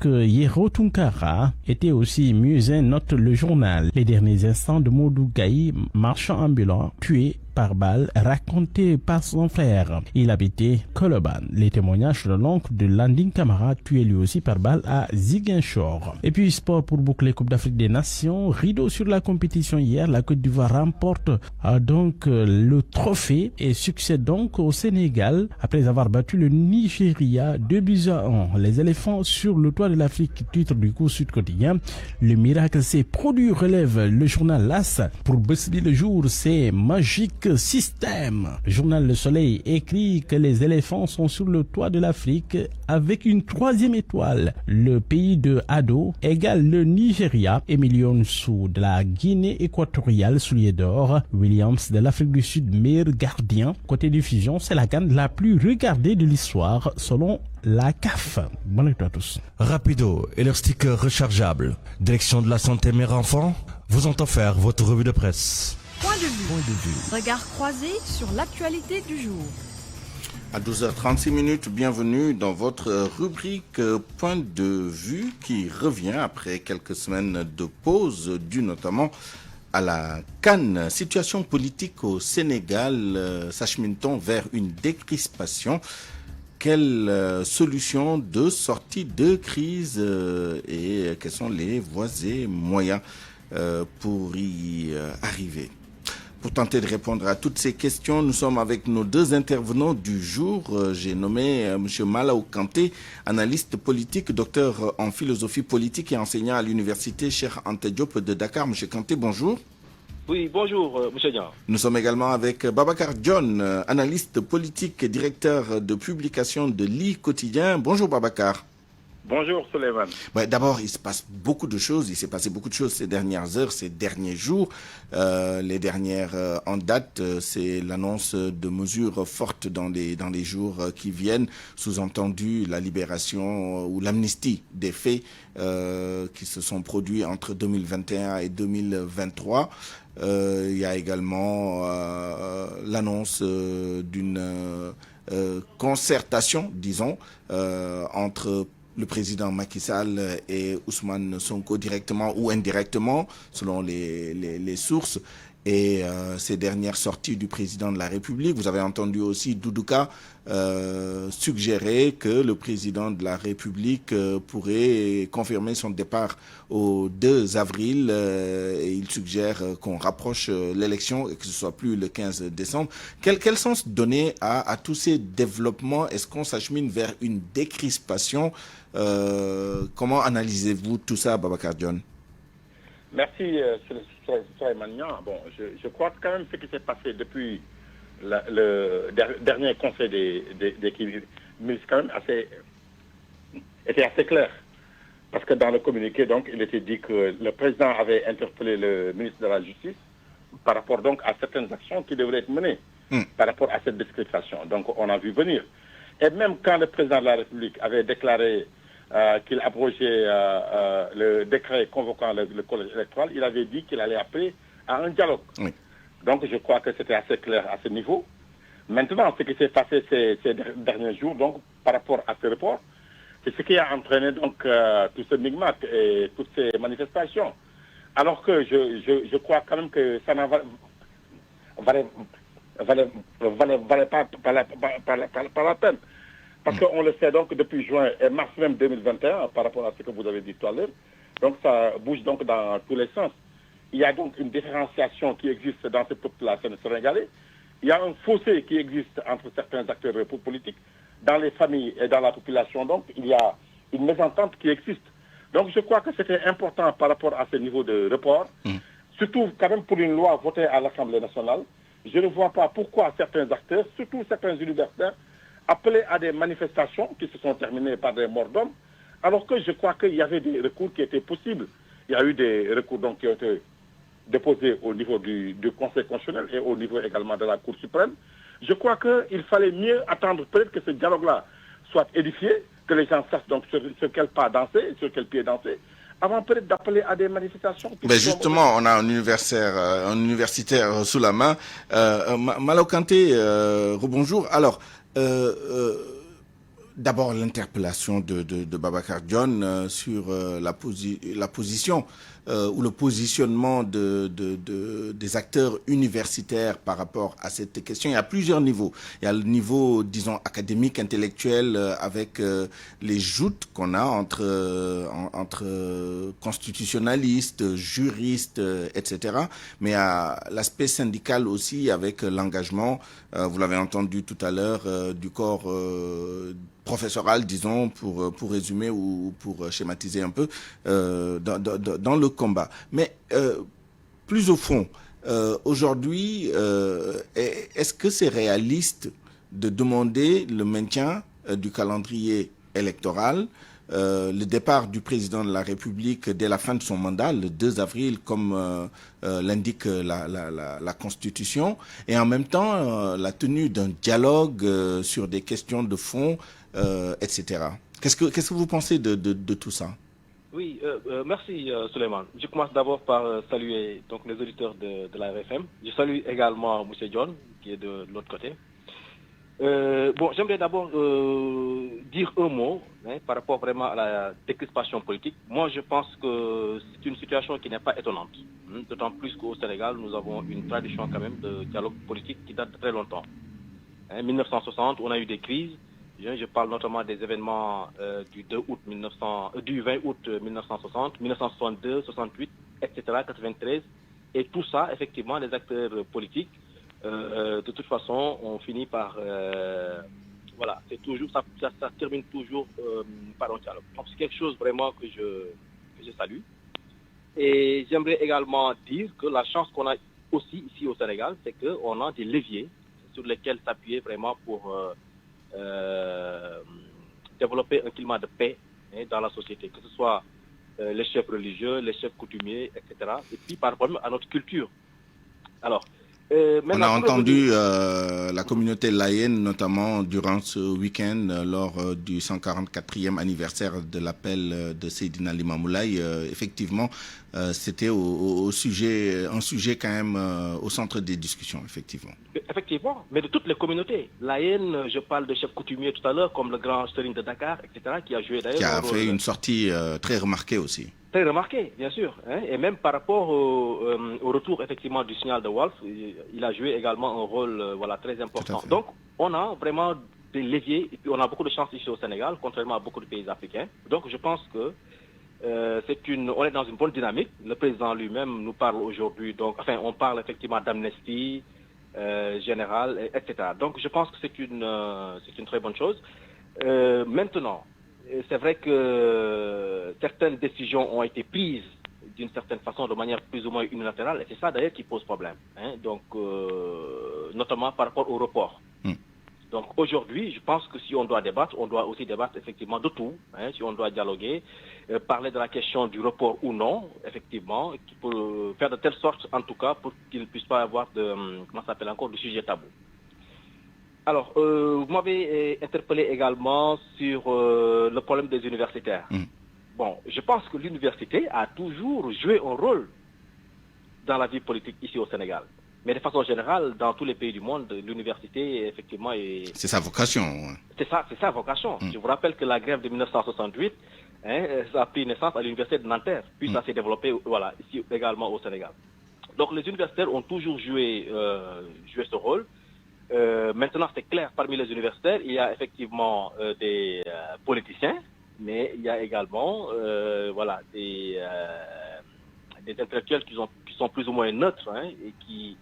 Yero Tunkara était aussi musin, note le journal. Les derniers instants de Modou Gaye, marchand ambulant, tué par balle, raconté par son frère. Il habitait Koloban. Les témoignages de l'oncle de Landing Camara, tué lui aussi par balle à Ziguinchor. Et puis sport pour boucler Coupe d'Afrique des Nations. Rideau sur la compétition hier. La Côte d'Ivoire remporte le trophée et succède donc au Sénégal après avoir battu le Nigeria 2-1. Les éléphants sur le toit de l'Afrique, titre du coup Sud Quotidien. Le miracle s'est produit, relève le journal LAS. Pour Besbi le jour, c'est magique système. Le journal Le Soleil écrit que les éléphants sont sur le toit de l'Afrique avec une 3e étoile. Le pays de Ado égale le Nigeria. Emilio Nsou de la Guinée équatoriale, soulier d'or. Williams de l'Afrique du Sud, meilleur gardien. Côté diffusion, c'est la CAN la plus regardée de l'histoire selon la CAF. Bonne nuit à tous.
Rapido et leur sticker rechargeable. Direction de la santé mère-enfant vous ont offert votre revue de presse.
Point de vue. Regard croisé sur l'actualité du jour.
À 12h36, bienvenue dans votre rubrique Point de vue qui revient après quelques semaines de pause due notamment à la CAN. Situation politique au Sénégal, s'achemine-t-on vers une décrispation? Quelle solution de sortie de crise et quels sont les voies et moyens pour y arriver? Pour tenter de répondre à toutes ces questions, nous sommes avec nos 2 intervenants du jour. J'ai nommé M. Malaw Kanté, analyste politique, docteur en philosophie politique et enseignant à l'université Cheikh Anta Diop de Dakar. M. Kanté, bonjour.
Oui, bonjour, M. Dian.
Nous sommes également avec Babacar John, analyste politique et directeur de publication de l'I Quotidien. Bonjour Babacar.
Bonjour Suleiman.
D'abord, il se passe beaucoup de choses. Il s'est passé beaucoup de choses ces dernières heures, ces derniers jours. Les dernières en date, c'est l'annonce de mesures fortes dans les jours qui viennent. Sous-entendu, la libération ou l'amnistie des faits qui se sont produits entre 2021 et 2023. Il y a également l'annonce d'une concertation, disons, entre le président Macky Sall et Ousmane Sonko directement ou indirectement, selon les sources. Et ces dernières sorties du président de la République, vous avez entendu aussi Doudouka suggérer que le président de la République pourrait confirmer son départ au 2 avril et il suggère qu'on rapproche l'élection et que ce soit plus le 15 décembre. Quel sens donner à tous ces développements? Est-ce qu'on s'achemine vers une décrispation? Comment analysez-vous tout ça, Babacar John?
Merci, Suleiman. Bon, je crois que quand même ce qui s'est passé depuis le dernier conseil des ministres, quand même était assez clair. Parce que dans le communiqué, donc, il était dit que le président avait interpellé le ministre de la Justice par rapport donc à certaines actions qui devraient être menées par rapport à cette discrimination. Donc, on a vu venir. Et même quand le président de la République avait déclaré qu'il abrogeait le décret convoquant le collège électoral, il avait dit qu'il allait appeler à un dialogue. Oui. Donc je crois que c'était assez clair à ce niveau. Maintenant, ce qui s'est passé ces derniers jours, donc par rapport à ce report, c'est ce qui a entraîné donc tout ce migmat et toutes ces manifestations. Alors que je crois quand même que ça n'en valait pas la peine. Parce qu'on le sait donc depuis juin et mars même 2021, par rapport à ce que vous avez dit tout à l'heure. Donc ça bouge donc dans tous les sens. Il y a donc une différenciation qui existe dans cette population sénégalaise il y a un fossé qui existe entre certains acteurs politiques dans les familles et dans la population. Donc, il y a une mésentente qui existe. Donc, je crois que c'était important par rapport à ce niveau de report, surtout quand même pour une loi votée à l'Assemblée nationale. Je ne vois pas pourquoi certains acteurs, surtout certains universitaires, appelaient à des manifestations qui se sont terminées par des morts d'hommes, alors que je crois qu'il y avait des recours qui étaient possibles. Il y a eu des recours donc, qui ont été déposés au niveau du Conseil constitutionnel et au niveau également de la Cour suprême. Je crois qu'il fallait mieux attendre peut-être que ce dialogue-là soit édifié, que les gens sachent donc sur quel pas danser, sur quel pied danser, avant peut-être d'appeler à des manifestations.
Mais justement, on a un universitaire sous la main. Malo Kanté, rebonjour. Alors, d'abord l'interpellation de Babacar John sur la position ou le positionnement des acteurs universitaires par rapport à cette question. Il y a plusieurs niveaux. Il y a le niveau, disons, académique, intellectuel, avec les joutes qu'on a entre constitutionnalistes, juristes, etc. Mais il y a l'aspect syndical aussi, avec l'engagement, vous l'avez entendu tout à l'heure, du corps professoral, disons, pour résumer ou pour schématiser un peu, dans le combat. Mais plus au fond, aujourd'hui, est-ce que c'est réaliste de demander le maintien du calendrier électoral, le départ du président de la République dès la fin de son mandat, le 2 avril, comme l'indique la Constitution, et en même temps la tenue d'un dialogue sur des questions de fond, etc. Qu'est-ce que vous pensez de tout ça?
Oui, merci Souleymane. Je commence d'abord par saluer donc, les auditeurs de la RFM. Je salue également M. John, qui est de l'autre côté. Bon, j'aimerais d'abord dire un mot par rapport vraiment à la décrispation politique. Moi, je pense que c'est une situation qui n'est pas étonnante. D'autant plus qu'au Sénégal, nous avons une tradition quand même de dialogue politique qui date de très longtemps. En 1960, on a eu des crises. Je parle notamment des événements du 20 août 1960, 1962, 68, etc., 93. Et tout ça, effectivement, les acteurs politiques, de toute façon, on finit par... voilà, c'est toujours, ça termine toujours par un dialogue. Donc c'est quelque chose vraiment que je salue. Et j'aimerais également dire que la chance qu'on a aussi ici au Sénégal, c'est qu'on a des leviers sur lesquels s'appuyer vraiment pour développer un climat de paix dans la société, que ce soit les chefs religieux, les chefs coutumiers, etc. Et puis par rapport à notre culture. Alors,
on a entendu la communauté laïenne, notamment durant ce week-end, lors du 144e anniversaire de l'appel de Seydina Limamou Laye. Effectivement, c'était un sujet quand même au centre des discussions, effectivement.
Effectivement, mais de toutes les communautés. Laïenne, je parle de chefs coutumiers tout à l'heure, comme le grand Serigne de Dakar, etc., qui a joué d'ailleurs...
Qui a fait une sortie très remarquée aussi.
Très remarqué, bien sûr. Et même par rapport au retour effectivement du signal de Wolf, il a joué également un rôle très important. Donc, on a vraiment des leviers, et puis on a beaucoup de chance ici au Sénégal, contrairement à beaucoup de pays africains. Donc, je pense que on est dans une bonne dynamique. Le président lui-même nous parle aujourd'hui, on parle effectivement d'amnistie générale, etc. Donc, je pense que c'est une très bonne chose. Maintenant, c'est vrai que certaines décisions ont été prises d'une certaine façon, de manière plus ou moins unilatérale, et c'est ça d'ailleurs qui pose problème. Donc, notamment par rapport au report. Donc aujourd'hui, je pense que si on doit débattre, on doit aussi débattre effectivement de tout. Si on doit dialoguer, parler de la question du report ou non, effectivement, pour faire de telle sorte, en tout cas, pour qu'il ne puisse pas avoir de sujet tabou. Alors, vous m'avez interpellé également sur le problème des universitaires. Bon, je pense que l'université a toujours joué un rôle dans la vie politique ici au Sénégal. Mais de façon générale, dans tous les pays du monde, l'université, effectivement, est...
C'est sa vocation.
C'est sa vocation. Je vous rappelle que la grève de 1968, ça a pris naissance à l'université de Nanterre, puis ça s'est développé ici également au Sénégal. Donc les universitaires ont toujours joué ce rôle. Maintenant, c'est clair, parmi les universitaires, il y a effectivement des politiciens, mais il y a également des intellectuels qui sont plus ou moins neutres et qui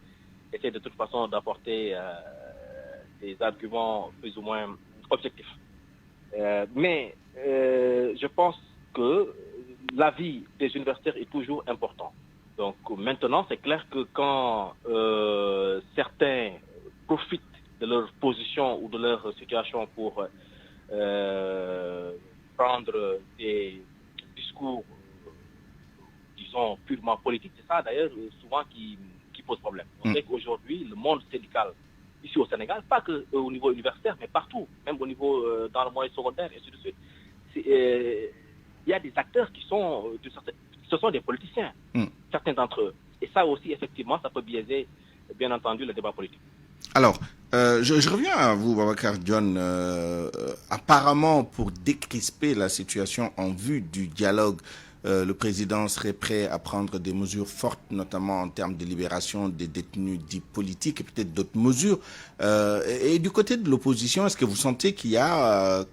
essaie de toute façon d'apporter des arguments plus ou moins objectifs. Mais je pense que l'avis des universitaires est toujours important. Donc maintenant, c'est clair que quand certains profitent de leur position ou de leur situation pour prendre des discours, disons, purement politiques, c'est ça d'ailleurs souvent qui pose problème. On sait qu'aujourd'hui, le monde syndical, ici au Sénégal, pas que au niveau universitaire, mais partout, même au niveau dans le moyen secondaire, et ainsi de suite, il y a des acteurs qui sont, ce sont des politiciens, certains d'entre eux. Et ça aussi, effectivement, ça peut biaiser, bien entendu, le débat politique.
Alors, je reviens à vous, Babacar John. Apparemment, pour décrisper la situation en vue du dialogue, le président serait prêt à prendre des mesures fortes, notamment en termes de libération des détenus dits politiques et peut-être d'autres mesures. Et du côté de l'opposition, est-ce que vous sentez qu'il y a,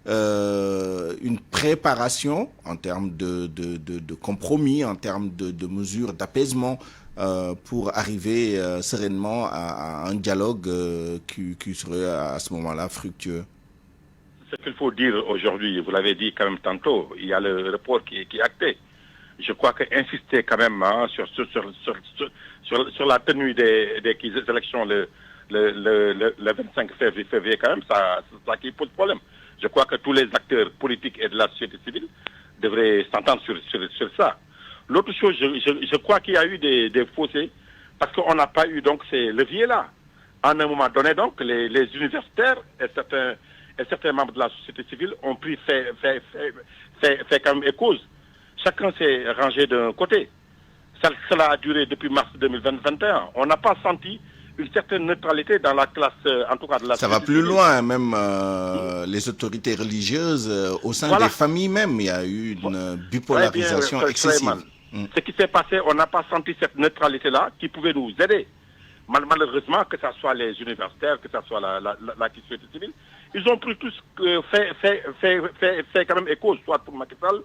une préparation en termes de compromis, en termes de mesures d'apaisement pour arriver sereinement à un dialogue qui serait à ce moment-là fructueux?
Ce qu'il faut dire aujourd'hui, vous l'avez dit quand même tantôt, il y a le report qui est acté. Je crois qu'insister quand même sur la tenue des élections le 25 février quand même, ça qui pose problème. Je crois que tous les acteurs politiques et de la société civile devraient s'entendre sur ça. L'autre chose, je crois qu'il y a eu des fossés parce qu'on n'a pas eu donc ces leviers-là. À un moment donné, donc, les universitaires et certains membres de la société civile ont pris fait quand même et cause. Chacun s'est rangé d'un côté. Cela a duré depuis mars 2021. On n'a pas senti une certaine neutralité dans la classe, en tout cas de la
société civile. Ça va plus loin, même les autorités religieuses, au sein des familles même, il y a eu une bipolarisation excessive.
Ce qui s'est passé, on n'a pas senti cette neutralité-là qui pouvait nous aider. Malheureusement, que ce soit les universitaires, que ce soit la société civile, ils ont pris tous fait quand même écho, soit pour Macky Sall,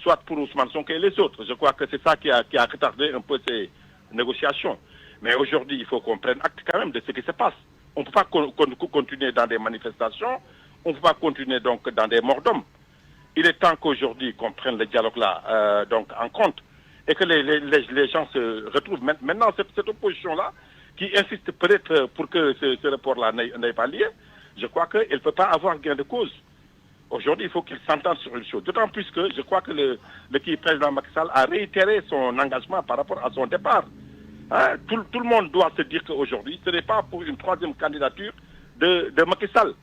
soit pour Ousmane Sonko et les autres. Je crois que c'est ça qui a retardé un peu ces négociations. Mais aujourd'hui, il faut qu'on prenne acte quand même de ce qui se passe. On ne peut pas continuer dans des manifestations, on ne peut pas continuer donc dans des morts d'hommes. Il est temps qu'aujourd'hui, qu'on prenne le dialogue-là donc en compte et que les gens se retrouvent. Maintenant, cette opposition-là, qui insiste peut-être pour que ce report-là n'ait pas lieu, je crois qu'il ne peut pas avoir gain de cause. Aujourd'hui, il faut qu'il s'entende sur une chose. D'autant plus que je crois que le président Macky Sall a réitéré son engagement par rapport à son départ. Hein? Tout le monde doit se dire qu'aujourd'hui, ce n'est pas pour une troisième candidature de Macky Sall.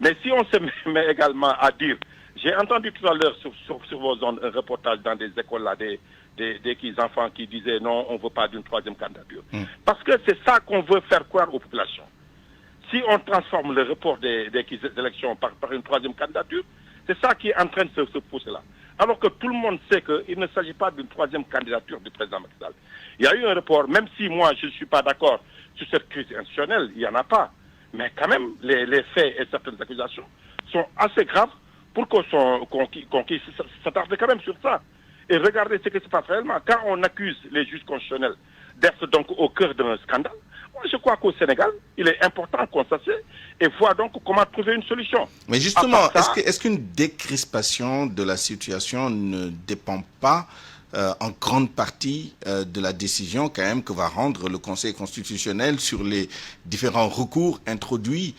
Mais si on se met également à dire, j'ai entendu tout à l'heure sur vos zones un reportage dans des écoles là, des enfants qui disaient non, on ne veut pas d'une troisième candidature. Parce que c'est ça qu'on veut faire croire aux populations. Si on transforme le report des élections par une troisième candidature, c'est ça qui est en train de se pousser là. Alors que tout le monde sait qu'il ne s'agit pas d'une troisième candidature du président Macky Sall. Il y a eu un report, même si moi je ne suis pas d'accord sur cette crise institutionnelle, il n'y en a pas. Mais quand même, les faits et certaines accusations sont assez graves pour qu'on s'attarde quand même sur ça. Et regardez ce qui se passe réellement. Quand on accuse les juges constitutionnels d'être donc au cœur d'un scandale, moi je crois qu'au Sénégal, il est important qu'on s'assied et voit donc comment trouver une solution.
Mais justement, est-ce qu'une décrispation de la situation ne dépend pas en grande partie de la décision quand même que va rendre le Conseil constitutionnel sur les différents recours introduits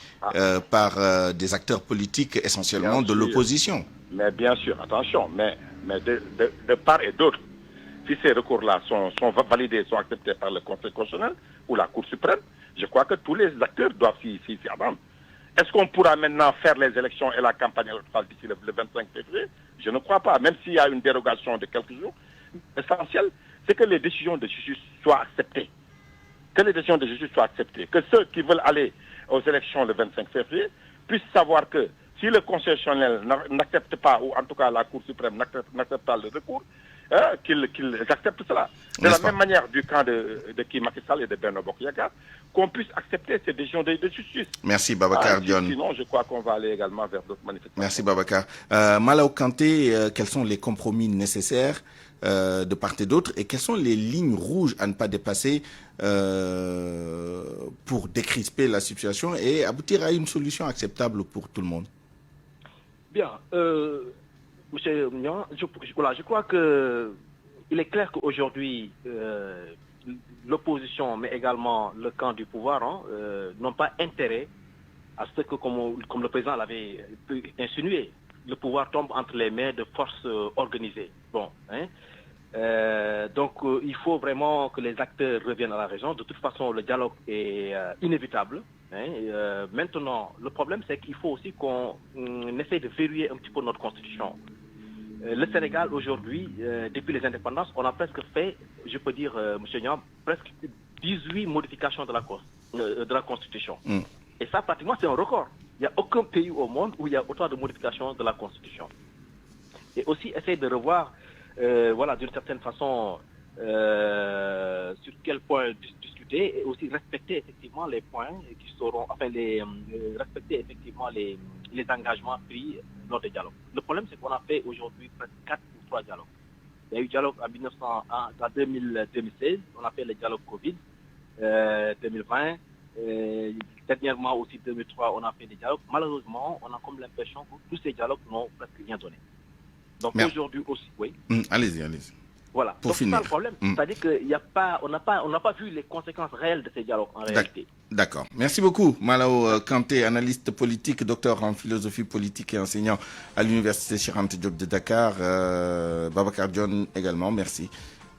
par des acteurs politiques essentiellement de l'opposition?
Mais bien sûr, attention, mais de part et d'autre, si ces recours-là sont validés, sont acceptés par le Conseil constitutionnel ou la Cour suprême, je crois que tous les acteurs doivent s'y attendre. Est-ce qu'on pourra maintenant faire les élections et la campagne électorale d'ici le 25 février? Je ne crois pas, même s'il y a une dérogation de quelques jours. L'essentiel, c'est que les décisions de justice soient acceptées. Que les décisions de justice soient acceptées. Que ceux qui veulent aller aux élections le 25 février puissent savoir que si le Conseil constitutionnel n'accepte pas, ou en tout cas la Cour suprême n'accepte pas le recours, qu'ils acceptent cela. De la même manière du camp de Macky Sall et de Benno Bokk Yakaar, qu'on puisse accepter ces décisions de justice.
Merci Babacar Dione.
Sinon, je crois qu'on va aller également vers d'autres manifestations.
Merci Babacar. Malaw Kanté, quels sont les compromis nécessaires de part et d'autre et quelles sont les lignes rouges à ne pas dépasser pour décrisper la situation et aboutir à une solution acceptable pour tout le monde?
Bien, monsieur Niang, je crois qu'il est clair qu'aujourd'hui, l'opposition, mais également le camp du pouvoir, n'ont pas intérêt à ce que, comme le président l'avait insinué, le pouvoir tombe entre les mains de forces organisées. Bon, donc il faut vraiment que les acteurs reviennent à la raison. De toute façon, le dialogue est inévitable. Maintenant, le problème, c'est qu'il faut aussi qu'on essaie de verrouiller un petit peu notre constitution. Le Sénégal, aujourd'hui, depuis les indépendances, on a presque fait, je peux dire, M. Niang, presque 18 modifications de la Constitution. Et ça, pratiquement, c'est un record. Il n'y a aucun pays au monde où il y a autant de modifications de la Constitution. Et aussi, essayer de revoir, d'une certaine façon, sur quel point discuter, et aussi respecter effectivement les points qui seront, respecter effectivement les engagements pris lors des dialogues. Le problème, c'est qu'on a fait aujourd'hui presque 4 ou 3 dialogues. Il y a eu dialogue en 2016, on a fait le dialogue Covid, 2020, dernièrement aussi 2003, on a fait des dialogues. Malheureusement, on a comme l'impression que tous ces dialogues n'ont presque rien donné. Donc aujourd'hui aussi, oui.
Allez-y.
Voilà.
Pour finir.
C'est ça le problème. C'est-à-dire qu'on n'a pas vu les conséquences réelles de ces dialogues en réalité.
D'accord. Merci beaucoup, Malaw Kanté, analyste politique, docteur en philosophie politique et enseignant à l'université Cheikh Anta Diop de Dakar. Babacar Dione également, merci.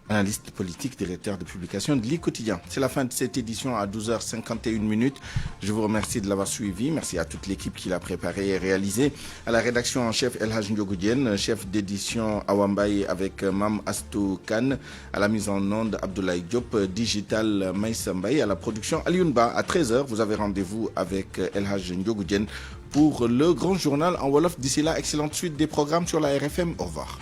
Analyste politique, directeur de publication de l'I Quotidien. C'est la fin de cette édition à 12h51. Je vous remercie de l'avoir suivi. Merci à toute l'équipe qui l'a préparé et réalisé. À la rédaction en chef El Hadj Ndiogou Diène, chef d'édition Awambaye avec Mam Astou Kane, à la mise en onde Abdoulaye Diop, digital Maïssa Mbaye, à la production Alioune Ba. À 13h, vous avez rendez-vous avec El Hadj Ndiogou Diène pour le grand journal en Wolof. D'ici là, excellente suite des programmes sur la RFM. Au revoir.